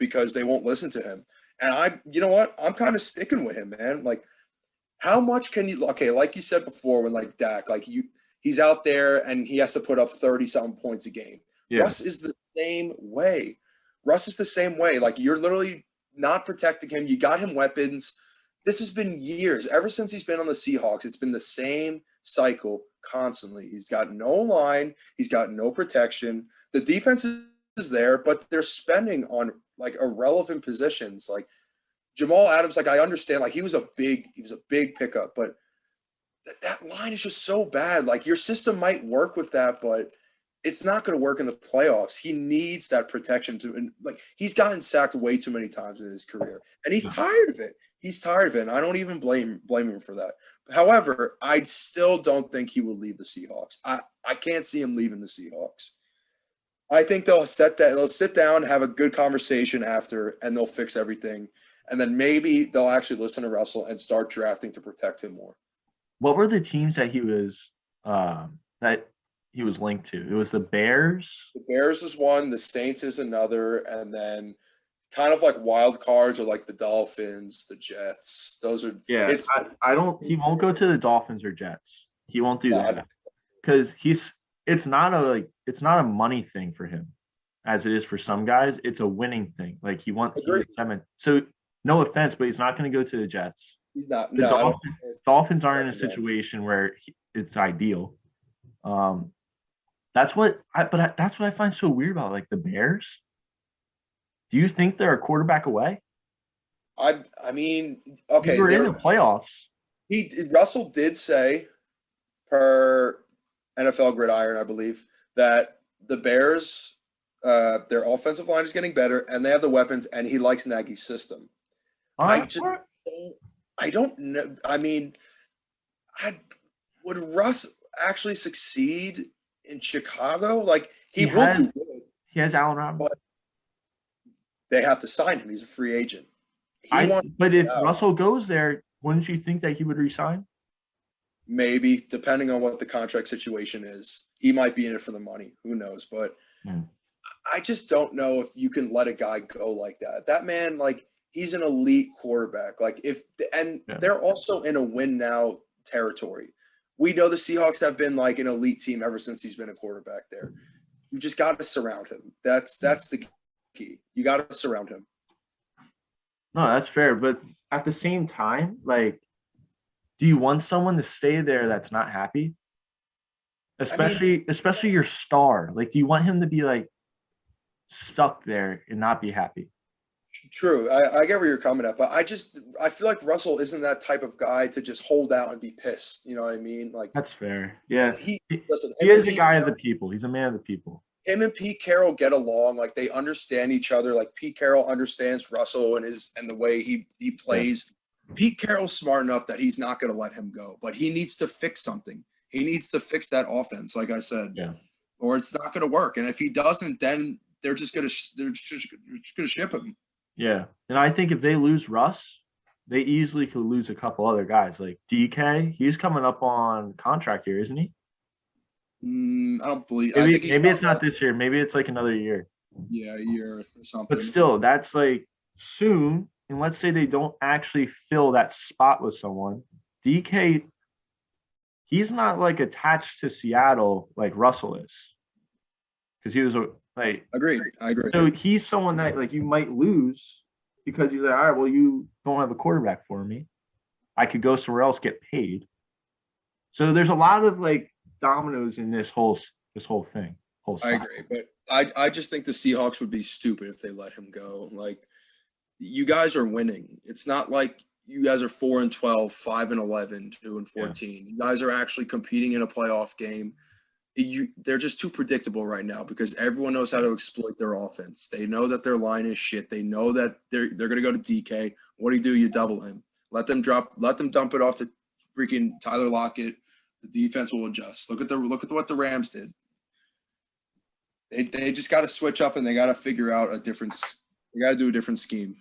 because they won't listen to him. And you know what? I'm kind of sticking with him, man. Like, how much can you? Okay, like you said before, when like Dak, he's out there and he has to put up 30-something points a game. Yeah. Russ is the same way. Russ is the same way. Like, you're literally not protecting him. You got him weapons. This has been years. Ever since he's been on the Seahawks, it's been the same cycle constantly. He's got no line. He's got no protection. The defense is there, but they're spending on like irrelevant positions. Like Jamal Adams, like I understand, like he was a big pickup, but that line is just so bad. Like your system might work with that, but it's not going to work in the playoffs. He needs that protection and like he's gotten sacked way too many times in his career, and he's tired of it. He's tired of it. And I don't even blame him for that. However, I still don't think he will leave the Seahawks. I can't see him leaving the Seahawks. I think they'll sit down, have a good conversation after, and they'll fix everything. And then maybe they'll actually listen to Russell and start drafting to protect him more. What were the teams that he was linked to? It was the Bears. The Bears is one, the Saints is another, and then kind of like wild cards are like the Dolphins, the Jets. Those are he won't go to the Dolphins or Jets. He won't do that. Because it's not a money thing for him as it is for some guys. It's a winning thing. Like he wants so no offense, but he's not going to go to the Jets. Dolphins aren't in a situation where it's ideal. That's what I find so weird about like the Bears. Do you think they're a quarterback away? I mean, okay, we're in the playoffs. Russell did say per NFL Gridiron, I believe, that the Bears, their offensive line is getting better, and they have the weapons, and he likes Nagy's system. I don't know. I mean, would Russ actually succeed in Chicago? Like he will do good. He has Allen Robinson. But they have to sign him. He's a free agent. But if Russell goes there, wouldn't you think that he would resign? Maybe, depending on what the contract situation is. He might be in it for the money. Who knows? But I just don't know if you can let a guy go like that. That man, like, he's an elite quarterback. Like, they're also in a win now territory. We know the Seahawks have been like an elite team ever since he's been a quarterback there. You just got to surround him. That's the key. You got to surround him. No, that's fair. But at the same time, like, do you want someone to stay there that's not happy? Especially your star. Like, do you want him to be like stuck there and not be happy? True. I get where you're coming at, but I feel like Russell isn't that type of guy to just hold out and be pissed. You know what I mean? Like that's fair. Yeah. He is a guy of the people. He's a man of the people. Him and Pete Carroll get along. Like they understand each other. Like Pete Carroll understands Russell and the way he plays. Yeah. Pete Carroll's smart enough that he's not going to let him go, but he needs to fix something. He needs to fix that offense, like I said, or it's not going to work. And if he doesn't, then they're just going to ship him. Yeah, and I think if they lose Russ, they easily could lose a couple other guys. Like DK, he's coming up on contract here, isn't he? I don't believe. Maybe it's not this year. Maybe it's like another year. Yeah, a year or something. But still, that's like soon. And let's say they don't actually fill that spot with someone. DK, he's not like attached to Seattle like Russell is, because he was Agreed. I agree. So he's someone that like you might lose because he's like, all right, well, you don't have a quarterback for me. I could go somewhere else, get paid. So there's a lot of like dominoes in this whole thing. I agree, but I just think the Seahawks would be stupid if they let him go. Like, you guys are winning. It's not like you guys are 4-12, 5-11, 2-14. Yeah. You guys are actually competing in a playoff game. They're just too predictable right now because everyone knows how to exploit their offense. They know that their line is shit. They know that they're going to go to DK. What do? You double him. Let them dump it off to freaking Tyler Lockett. The defense will adjust. Look at what the Rams did. They just got to switch up and they got to figure out a different. They got to do a different scheme.